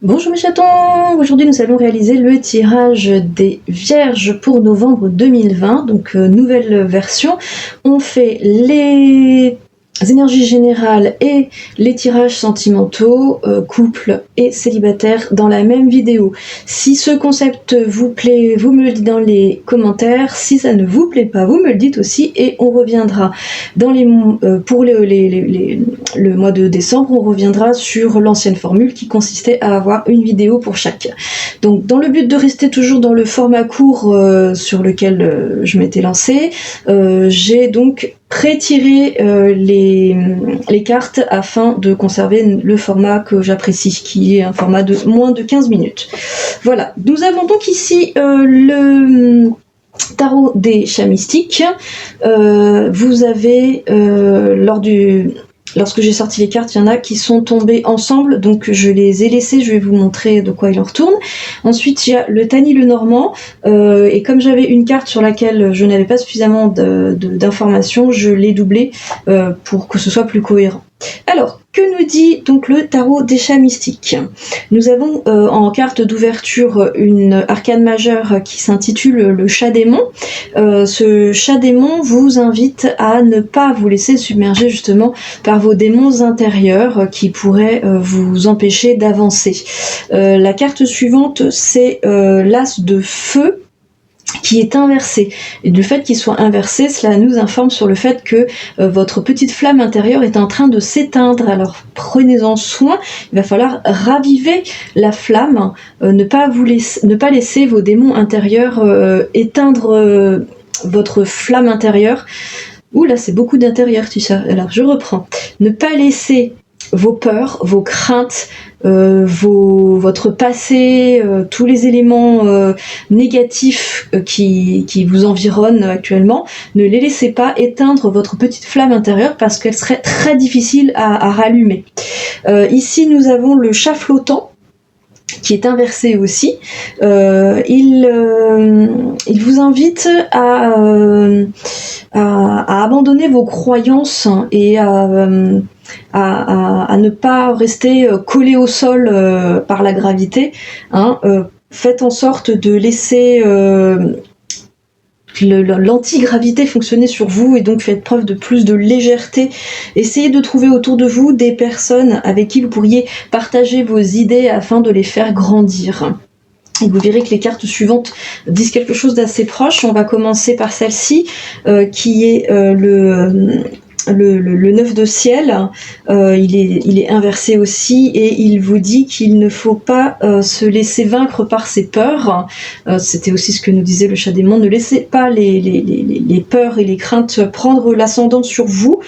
Bonjour mes chatons, aujourd'hui nous allons réaliser le tirage des Vierges pour novembre 2020, donc nouvelle version. On fait les énergies générales et les tirages sentimentaux, couple et célibataire dans la même vidéo. Si ce concept vous plaît, vous me le dites dans les commentaires. Si ça ne vous plaît pas, vous me le dites aussi et on reviendra dans pour le mois de décembre, on reviendra sur l'ancienne formule qui consistait à avoir une vidéo pour chaque. Donc dans le but de rester toujours dans le format court sur lequel je m'étais lancée, j'ai donc pré-tiré les cartes afin de conserver le format que j'apprécie, qui est un format de moins de 15 minutes. Voilà, nous avons donc ici le tarot des chats mystiques. Vous avez lorsque j'ai sorti les cartes, il y en a qui sont tombées ensemble, donc je les ai laissées, je vais vous montrer de quoi il en retourne. Ensuite, il y a le Tani le Normand, et comme j'avais une carte sur laquelle je n'avais pas suffisamment d'informations, je l'ai doublée pour que ce soit plus cohérent. Alors, que nous dit donc le tarot des chats mystiques ? Nous avons en carte d'ouverture une arcane majeure qui s'intitule le chat démon. Ce chat démon vous invite à ne pas vous laisser submerger justement par vos démons intérieurs qui pourraient vous empêcher d'avancer. La carte suivante, c'est l'as de feu qui est inversé. Et du fait qu'il soit inversé, cela nous informe sur le fait que votre petite flamme intérieure est en train de s'éteindre. Alors prenez-en soin, il va falloir raviver la flamme, ne pas laisser vos démons intérieurs éteindre votre flamme intérieure. Ouh là, c'est beaucoup d'intérieur tout ça. Alors je reprends. Ne pas laisser vos peurs, vos craintes, votre passé, tous les éléments négatifs qui vous environnent actuellement, ne les laissez pas éteindre votre petite flamme intérieure parce qu'elle serait très difficile à rallumer. Ici, nous avons le chat flottant qui est inversé aussi. Il vous invite à abandonner vos croyances et à ne pas rester collé au sol par la gravité. Faites en sorte de laisser l'antigravité fonctionner sur vous et donc faites preuve de plus de légèreté. Essayez de trouver autour de vous des personnes avec qui vous pourriez partager vos idées afin de les faire grandir. Et vous verrez que les cartes suivantes disent quelque chose d'assez proche. On va commencer par celle-ci qui est le 9 de ciel. Il est inversé aussi et il vous dit qu'il ne faut pas se laisser vaincre par ses peurs. C'était aussi ce que nous disait le chat démon. Ne laissez pas les peurs et les craintes prendre l'ascendant sur vous.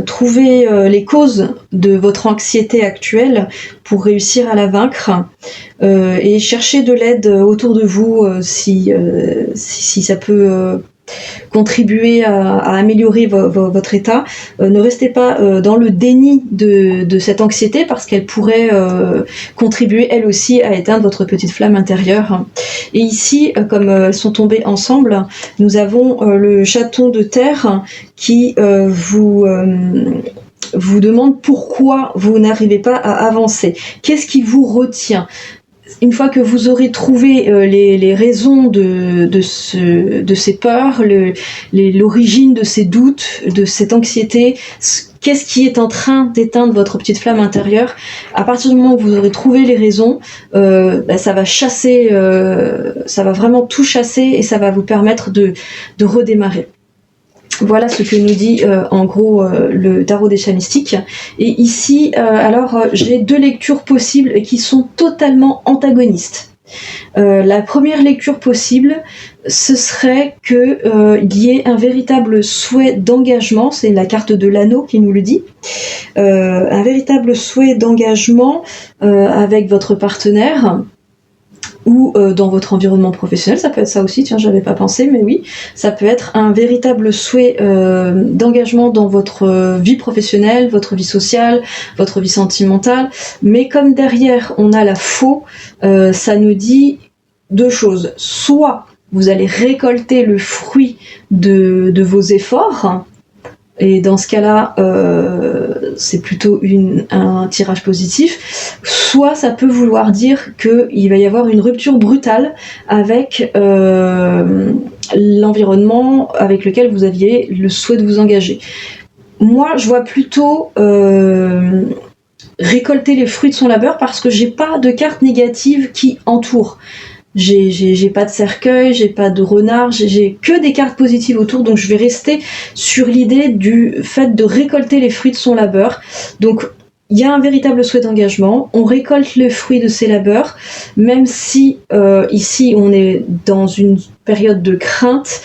Trouvez les causes de votre anxiété actuelle pour réussir à la vaincre et cherchez de l'aide autour de vous si ça peut contribuer à améliorer votre état. Ne restez pas dans le déni de cette anxiété parce qu'elle pourrait contribuer elle aussi à éteindre votre petite flamme intérieure. Et ici, comme elles sont tombées ensemble, nous avons le chaton de terre qui vous demande pourquoi vous n'arrivez pas à avancer. Qu'est-ce qui vous retient ? Une fois que vous aurez trouvé les raisons de ces peurs, l'origine de ces doutes, de cette anxiété, qu'est-ce qui est en train d'éteindre votre petite flamme intérieure, à partir du moment où vous aurez trouvé les raisons, ça va chasser, ça va vraiment tout chasser et ça va vous permettre de redémarrer. Voilà ce que nous dit en gros le tarot des chats mystiques. Et ici, j'ai deux lectures possibles qui sont totalement antagonistes. La première lecture possible, ce serait qu'il y ait un véritable souhait d'engagement, c'est la carte de l'anneau qui nous le dit, un véritable souhait d'engagement avec votre partenaire, ou dans votre environnement professionnel, ça peut être ça aussi, tiens, j'avais pas pensé, mais oui, ça peut être un véritable souhait d'engagement dans votre vie professionnelle, votre vie sociale, votre vie sentimentale, mais comme derrière on a la faux, ça nous dit deux choses. Soit vous allez récolter le fruit de vos efforts, et dans ce cas-là, c'est plutôt un tirage positif, soit ça peut vouloir dire qu'il va y avoir une rupture brutale avec l'environnement avec lequel vous aviez le souhait de vous engager. Moi, je vois plutôt récolter les fruits de son labeur parce que j'ai pas de carte négative qui entoure. J'ai pas de cercueil, j'ai pas de renard, j'ai que des cartes positives autour, donc je vais rester sur l'idée du fait de récolter les fruits de son labeur. Donc il y a un véritable souhait d'engagement, on récolte le fruit de ses labeurs, même si ici on est dans une période de crainte.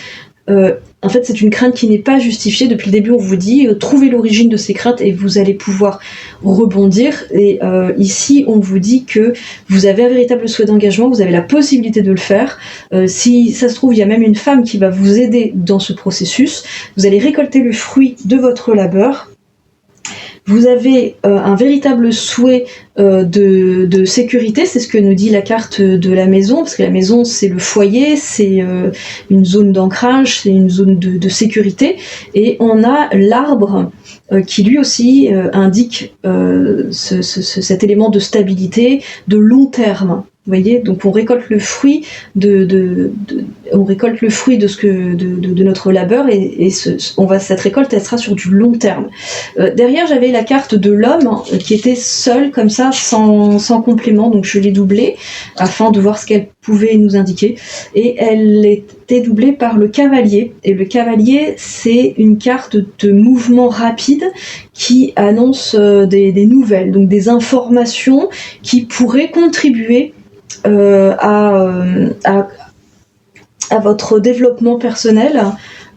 En fait, c'est une crainte qui n'est pas justifiée. Depuis le début, on vous dit trouvez l'origine de ces craintes et vous allez pouvoir rebondir. Et ici, on vous dit que vous avez un véritable souhait d'engagement, vous avez la possibilité de le faire. Si ça se trouve, il y a même une femme qui va vous aider dans ce processus. Vous allez récolter le fruit de votre labeur. Vous avez un véritable souhait de sécurité, c'est ce que nous dit la carte de la maison, parce que la maison c'est le foyer, c'est une zone d'ancrage, c'est une zone de sécurité, et on a l'arbre qui lui aussi indique cet élément de stabilité, de long terme. Vous voyez, donc on récolte le fruit on récolte le fruit de notre labeur et cette récolte elle sera sur du long terme. Derrière j'avais la carte de l'homme qui était seule comme ça sans complément, donc je l'ai doublée afin de voir ce qu'elle pouvait nous indiquer et elle était doublée par le cavalier et le cavalier c'est une carte de mouvement rapide qui annonce des nouvelles, donc des informations qui pourraient contribuer à votre développement personnel.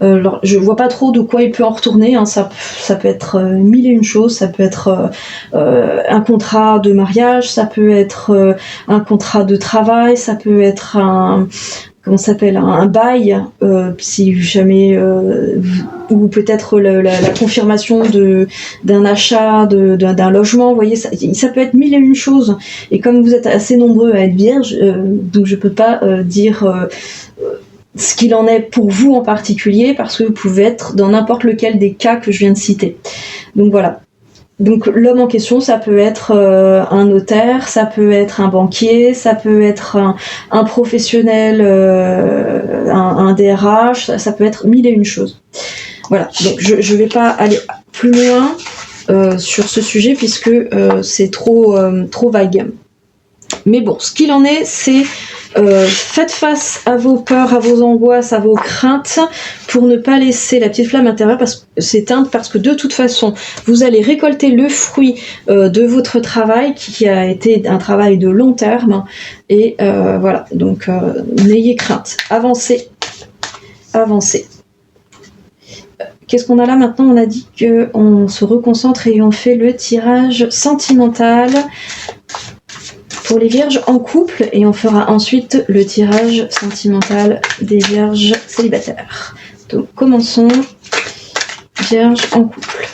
Alors, je vois pas trop de quoi il peut en retourner, hein. Ça peut être mille et une choses, ça peut être un contrat de mariage, ça peut être un contrat de travail, ça peut être un bail, si jamais, ou peut-être la confirmation d'un achat, d'un logement, vous voyez, ça peut être mille et une choses. Et comme vous êtes assez nombreux à être vierge, donc je peux pas dire ce qu'il en est pour vous en particulier, parce que vous pouvez être dans n'importe lequel des cas que je viens de citer. Donc voilà. Donc l'homme en question, ça peut être un notaire, ça peut être un banquier, ça peut être un professionnel, un DRH, ça peut être mille et une choses. Voilà, donc je vais pas aller plus loin sur ce sujet puisque c'est trop vague. Mais bon, ce qu'il en est, c'est faites face à vos peurs, à vos angoisses, à vos craintes pour ne pas laisser la petite flamme intérieure s'éteindre parce que de toute façon, vous allez récolter le fruit de votre travail qui a été un travail de long terme et voilà, donc n'ayez crainte, avancez. Qu'est-ce qu'on a là maintenant? On a dit qu'on se reconcentre et on fait le tirage sentimental pour les vierges en couple et on fera ensuite le tirage sentimental des vierges célibataires. Donc commençons. Vierge en couple.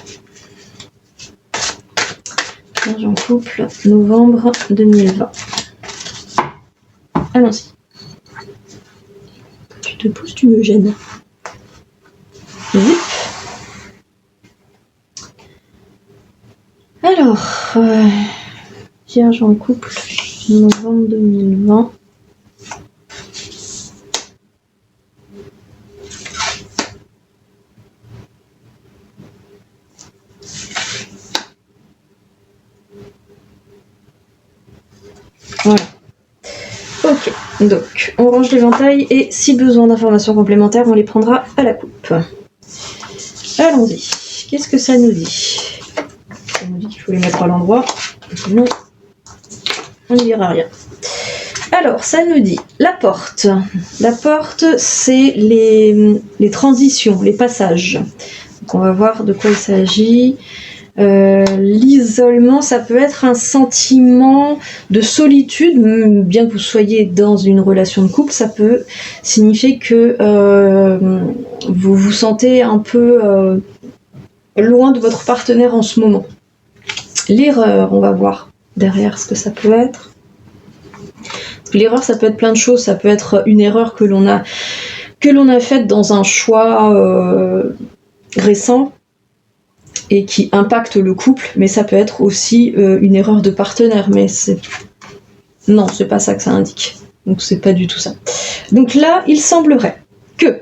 Vierge en couple, novembre 2020. Allons-y. Tu te pousses, tu me gênes. Zip. Alors, Vierge en couple, novembre 2020. Voilà. Ok, donc on range l'éventail et si besoin d'informations complémentaires, on les prendra à la coupe. Allons-y. Qu'est-ce que ça nous dit? Ça nous dit qu'il faut les mettre à l'endroit. Sinon, on n'y verra rien. Alors, ça nous dit la porte. La porte, c'est les transitions, les passages. Donc, on va voir de quoi il s'agit. L'isolement, ça peut être un sentiment de solitude, bien que vous soyez dans une relation de couple, ça peut signifier que vous vous sentez un peu loin de votre partenaire en ce moment. L'erreur, on va voir derrière ce que ça peut être. Parce que l'erreur, ça peut être plein de choses, ça peut être une erreur que l'on a faite dans un choix récent. et qui impacte le couple, mais ça peut être aussi une erreur de partenaire, mais non, c'est pas ça que ça indique. Donc c'est pas du tout ça. Donc là, il semblerait que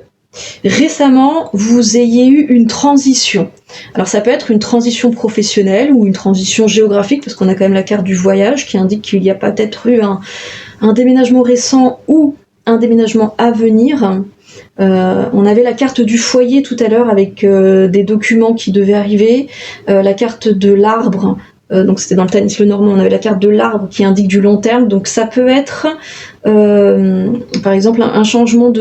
récemment, vous ayez eu une transition. Alors ça peut être une transition professionnelle ou une transition géographique, parce qu'on a quand même la carte du voyage qui indique qu'il y a peut-être eu un déménagement récent ou un déménagement à venir. On avait la carte du foyer tout à l'heure avec des documents qui devaient arriver, la carte de l'arbre, donc c'était dans le Tanis le Normand, on avait la carte de l'arbre qui indique du long terme, donc ça peut être par exemple un changement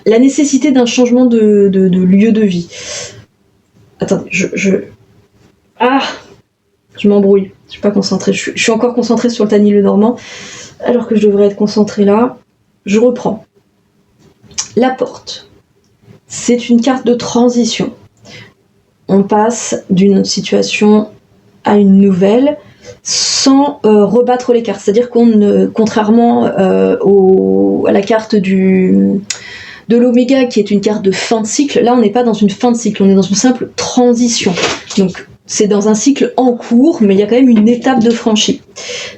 la nécessité d'un changement de lieu de vie. Attendez, je m'embrouille, je suis pas concentrée, je suis encore concentrée sur le Tanis le Normand, alors que je devrais être concentrée là. Je reprends. La porte, c'est une carte de transition. On passe d'une situation à une nouvelle sans rebattre les cartes. C'est-à-dire contrairement à la carte de l'oméga qui est une carte de fin de cycle, là on n'est pas dans une fin de cycle, on est dans une simple transition. Donc c'est dans un cycle en cours, mais il y a quand même une étape de franchie.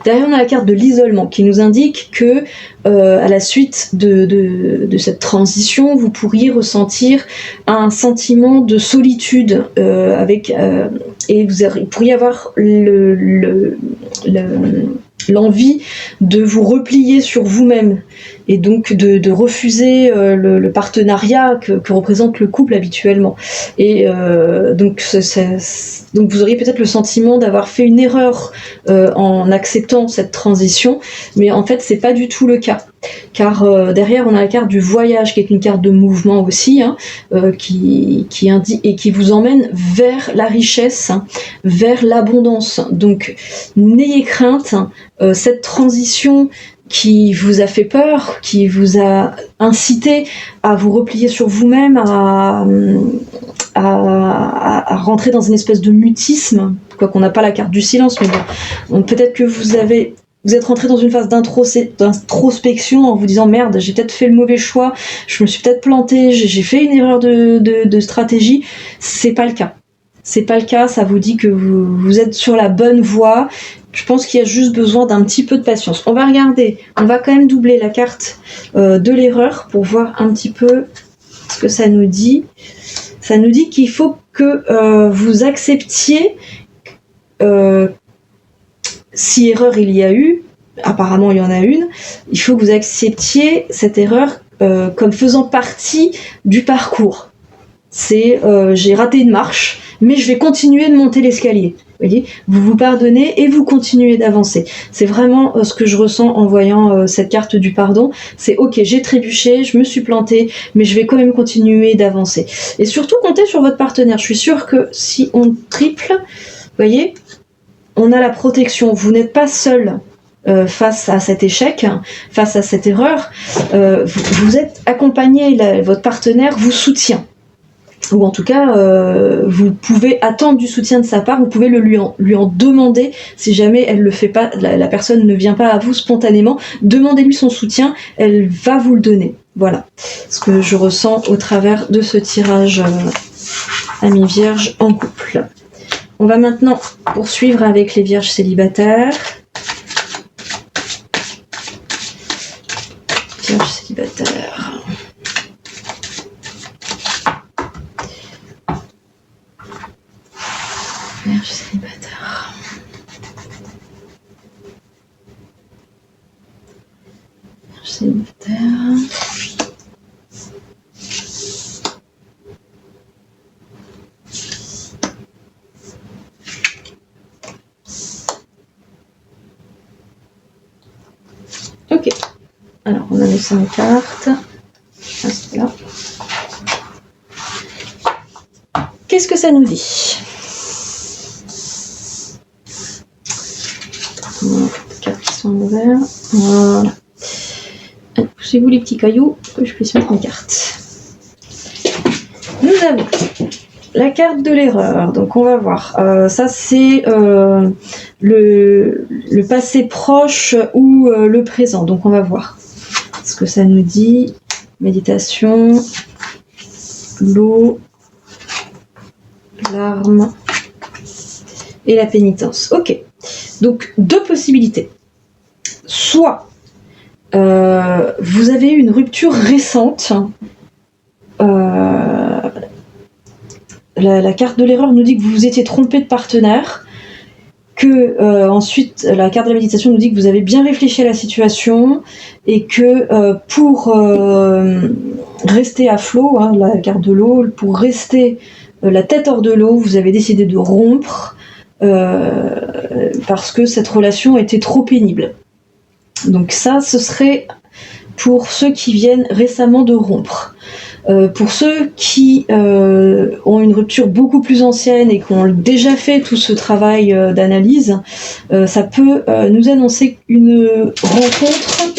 Derrière, on a la carte de l'isolement qui nous indique que, à la suite de cette transition, vous pourriez ressentir un sentiment de solitude et vous pourriez avoir l'envie de vous replier sur vous-même et donc de refuser le partenariat que représente le couple habituellement. Et donc vous auriez peut-être le sentiment d'avoir fait une erreur en acceptant cette transition, mais en fait c'est pas du tout le cas. Car derrière on a la carte du voyage qui est une carte de mouvement aussi, qui indique et qui vous emmène vers la richesse, vers l'abondance. Donc n'ayez crainte, cette transition qui vous a fait peur, qui vous a incité à vous replier sur vous-même, à rentrer dans une espèce de mutisme, quoi qu'on n'a pas la carte du silence, mais bon, peut-être que vous êtes rentré dans une phase d'introspection en vous disant merde, j'ai peut-être fait le mauvais choix, je me suis peut-être planté, j'ai fait une erreur de stratégie. C'est pas le cas. C'est pas le cas, ça vous dit que vous êtes sur la bonne voie. Je pense qu'il y a juste besoin d'un petit peu de patience. On va regarder, on va quand même doubler la carte de l'erreur pour voir un petit peu ce que ça nous dit. Ça nous dit qu'il faut que vous acceptiez, si erreur il y a eu, apparemment il y en a une, il faut que vous acceptiez cette erreur comme faisant partie du parcours. C'est j'ai raté une marche, mais je vais continuer de monter l'escalier. Vous voyez, vous vous pardonnez et vous continuez d'avancer. C'est vraiment ce que je ressens en voyant cette carte du pardon. C'est ok, j'ai trébuché, je me suis plantée, mais je vais quand même continuer d'avancer. Et surtout, comptez sur votre partenaire. Je suis sûre que si on triple, vous voyez, on a la protection. Vous n'êtes pas seul face à cet échec, face à cette erreur. Vous êtes accompagné, votre partenaire vous soutient. Ou en tout cas, vous pouvez attendre du soutien de sa part, vous pouvez lui en demander, si jamais elle le fait pas, la personne ne vient pas à vous spontanément, demandez-lui son soutien, elle va vous le donner. Voilà ce que je ressens au travers de ce tirage Amis Vierges en couple. On va maintenant poursuivre avec les Vierges célibataires. Vierges célibataires. Vierge célibataire. Vierge célibataire. Ok. Alors, on a les 5 cartes. Là. Qu'est-ce que ça nous dit ? Quatre qui sont ouverts. Voilà. Poussez-vous les petits cailloux que je puisse mettre mes cartes. Nous avons la carte de l'erreur. Donc on va voir. Ça c'est le passé proche ou le présent. Donc on va voir ce que ça nous dit. Méditation, l'eau, l'arme et la pénitence. Ok. Donc, 2 possibilités. Soit vous avez eu une rupture récente. La carte de l'erreur nous dit que vous vous étiez trompé de partenaire. Que ensuite, la carte de la méditation nous dit que vous avez bien réfléchi à la situation et que pour rester à flot, hein, la carte de l'eau, pour rester la tête hors de l'eau, vous avez décidé de rompre parce que cette relation était trop pénible. Donc ça, ce serait pour ceux qui viennent récemment de rompre. Pour ceux qui ont une rupture beaucoup plus ancienne et qui ont déjà fait tout ce travail d'analyse, ça peut nous annoncer une rencontre.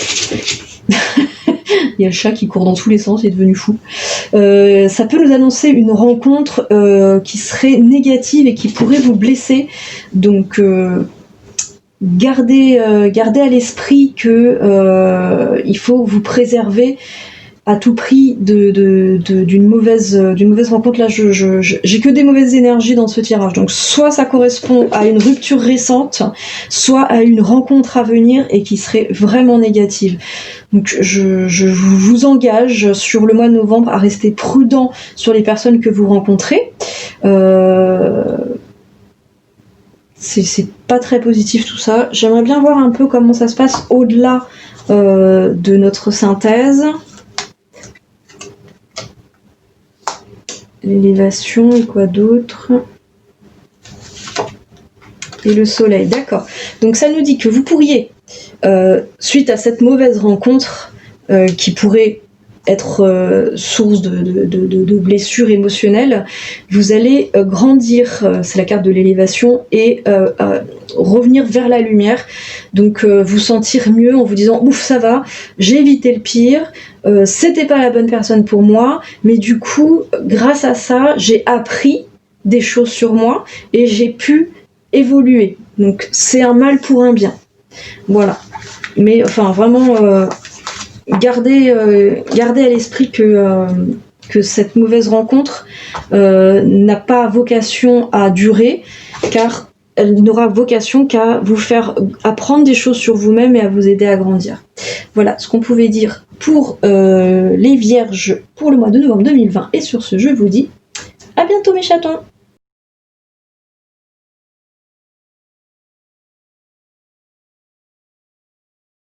Il y a le chat qui court dans tous les sens, il est devenu fou. Ça peut nous annoncer une rencontre qui serait négative et qui pourrait vous blesser. Donc gardez à l'esprit que il faut vous préserver à tout prix d'une mauvaise rencontre. Là, j'ai que des mauvaises énergies dans ce tirage. Donc, soit ça correspond à une rupture récente, soit à une rencontre à venir et qui serait vraiment négative. Donc, je vous engage sur le mois de novembre à rester prudent sur les personnes que vous rencontrez. C'est pas très positif tout ça. J'aimerais bien voir un peu comment ça se passe au-delà de notre synthèse. L'élévation et quoi d'autre? Et le soleil, d'accord. Donc ça nous dit que vous pourriez, suite à cette mauvaise rencontre qui pourrait être source de blessures émotionnelles, vous allez grandir, c'est la carte de l'élévation, et revenir vers la lumière. Donc vous sentir mieux en vous disant ouf, ça va, j'ai évité le pire, c'était pas la bonne personne pour moi, mais du coup grâce à ça j'ai appris des choses sur moi et j'ai pu évoluer. Donc c'est un mal pour un bien, voilà. Mais enfin vraiment gardez à l'esprit que cette mauvaise rencontre n'a pas vocation à durer, car elle n'aura vocation qu'à vous faire apprendre des choses sur vous-même et à vous aider à grandir. Voilà ce qu'on pouvait dire pour les vierges pour le mois de novembre 2020. Et sur ce, je vous dis à bientôt mes chatons.